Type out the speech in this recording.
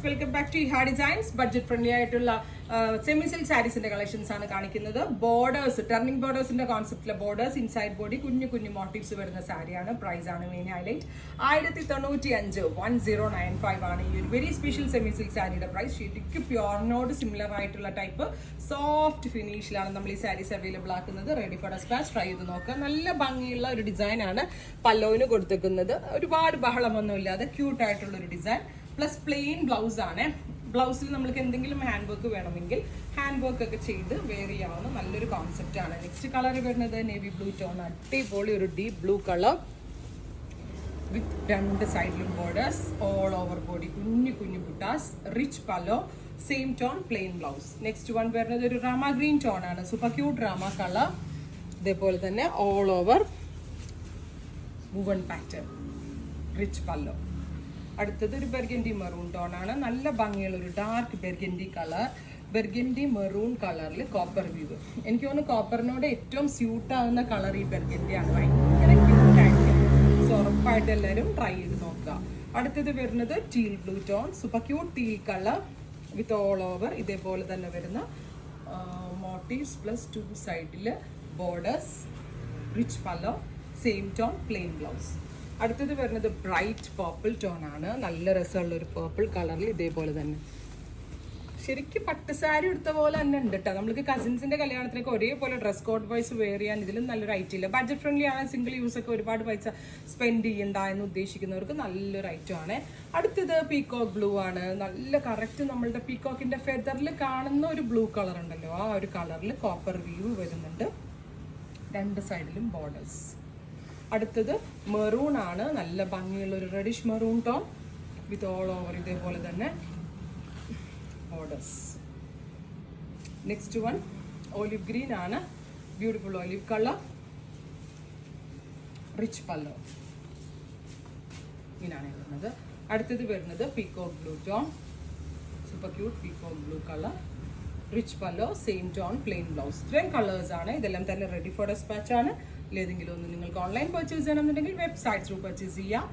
Welcome back to Iha designs. Budget friendly ആയിട്ടുള്ള semi silk സാരീസിന്റെ collections ആണ് കാണിക്കുന്നത്. ബോർഡേഴ്സ്, ടർണിംഗ് ബോർഡേഴ്സിന്റെ കോൺസെപ്റ്റിലെ ബോർഡേഴ്സ്, ഇൻസൈഡ് ബോഡി, കുഞ്ഞു കുഞ്ഞു മോട്ടീവ്സ് വരുന്ന സാരിയാണ്. പ്രൈസ് ആണ് മെയിൻ ഹൈലൈറ്റ്. 1095 1095 ആണ് ഈ ഒരു വെരി സ്പെഷ്യൽ സെമി സിൽക്ക് സാരിയുടെ പ്രൈസ്. ശരിക്കും പ്യോറിനോട് സിമിലർ ആയിട്ടുള്ള ടൈപ്പ് സോഫ്റ്റ് ഫിനിഷിലാണ് നമ്മൾ ഈ സാരീസ് അവൈലബിൾ ആക്കുന്നത്. Ready for dispatch. ട്രൈ ചെയ്ത് നോക്കുക. നല്ല ഭംഗിയുള്ള ഒരു ഡിസൈൻ ആണ് പല്ലോവിന് കൊടുത്തേക്കുന്നത്. ഒരുപാട് ബഹളമൊന്നും ഇല്ലാതെ ക്യൂട്ട് ആയിട്ടുള്ള ഒരു ഡിസൈൻ. പ്ലസ് പ്ലെയിൻ ബ്ലൗസ് ആണ്. ബ്ലൗസിൽ നമ്മൾക്ക് എന്തെങ്കിലും ഹാൻഡ് വർക്ക് വേണമെങ്കിൽ ഹാൻഡ് വർക്ക് ഒക്കെ ചെയ്ത് വെയർ ചെയ്യാവുന്ന നല്ലൊരു കോൺസെപ്റ്റ് ആണ്. നെക്സ്റ്റ് കളർ വരുന്നത് നേവി ബ്ലൂ ടോൺ. അടിപൊളി ഒരു ഡീപ് ബ്ലൂ കളർ വിത്ത് രണ്ട് സൈഡിലും ബോർഡേഴ്സ്, ഓൾ ഓവർ ബോഡി കുഞ്ഞു കുഞ്ഞു buttas, rich pallo, same tone plain blouse. Next one വരുന്നത് ഒരു റാമ ഗ്രീൻ ടോൺ ആണ്. Super cute Rama colour. ഇതേപോലെ തന്നെ all over woven pattern, rich pallo. അടുത്തത് ഒരു ബെർഗൻഡി മെറൂൺ ടോൺ ആണ്. നല്ല ഭംഗിയുള്ള ഒരു dark burgundy colour. Burgundy maroon കളറിൽ കോപ്പർ വ്യൂ. എനിക്ക് തോന്നുന്നു കോപ്പറിനോട് ഏറ്റവും സ്യൂട്ട് ആവുന്ന കളർ ഈ ബെർഗൻഡി ആണ്. ഭയങ്കര ക്യൂട്ടായിരിക്കും. സോ ഉറപ്പായിട്ട് എല്ലാവരും ട്രൈ ചെയ്ത് നോക്കുക. അടുത്തത് വരുന്നത് teal blue tone. Super cute teal colour with all over ഇതേപോലെ തന്നെ വരുന്ന മോട്ടീവ്സ് പ്ലസ് ടു സൈഡിൽ borders, rich pallo, same tone plain blouse. അടുത്തത് വരുന്നത് ബ്രൈറ്റ് പർപ്പിൾ ടോൺ ആണ്. നല്ല രസമുള്ള ഒരു പർപ്പിൾ കളറിൽ ഇതേപോലെ തന്നെ ശരിക്കും പട്ട് സാരി എടുത്ത പോലെ തന്നെ ഉണ്ട് കേട്ടോ. നമ്മൾക്ക് കസിൻസിന്റെ കല്യാണത്തിനൊക്കെ ഒരേപോലെ ഡ്രസ് കോഡ് വൈസ് വെയർ ചെയ്യാൻ ഇതിലും നല്ലൊരു ഐറ്റം ഇല്ല. ബഡ്ജറ്റ് ഫ്രണ്ട്ലി ആണ്. സിംഗിൾ യൂസ് ഒക്കെ ഒരുപാട് പൈസ സ്പെൻഡ് ചെയ്യണ്ട എന്ന് ഉദ്ദേശിക്കുന്നവർക്ക് നല്ലൊരു ഐറ്റം ആണ്. അടുത്തത് പീകോക്ക് ബ്ലൂ ആണ്. നല്ല കറക്റ്റ് നമ്മളുടെ പീകോക്കിന്റെ ഫെദറിൽ കാണുന്ന ഒരു ബ്ലൂ കളർ ഉണ്ടല്ലോ, ആ ഒരു കളറിൽ കോപ്പർ വ്യൂ വരുന്നുണ്ട്. രണ്ട് സൈഡിലും ബോർഡേഴ്സ്. അടുത്തത് മെറൂൺ ആണ്. നല്ല ഭംഗിയുള്ള ഒരു reddish maroon tone with all over ഇതേപോലെ തന്നെ borders. Next one olive green ആണ്. Beautiful olive colour, rich pallo. ഇങ്ങനെയാണ് വരുന്നത്. അടുത്തത് വരുന്നത് peacock blue tone. Super cute peacock blue colour, rich pallo, same tone plain blouse. ഇത്രയും കളേഴ്സ് ആണ്. ഇതെല്ലാം തന്നെ റെഡി ഫോർ ഡെസ്പാച്ച് ആണ്. ഏതെങ്കിലും ഒന്ന് നിങ്ങൾക്ക് ഓൺലൈൻ പർച്ചേസ് ചെയ്യണമെന്നുണ്ടെങ്കിൽ വെബ്സൈറ്റ് ത്രൂ പർച്ചേസ് ചെയ്യാം.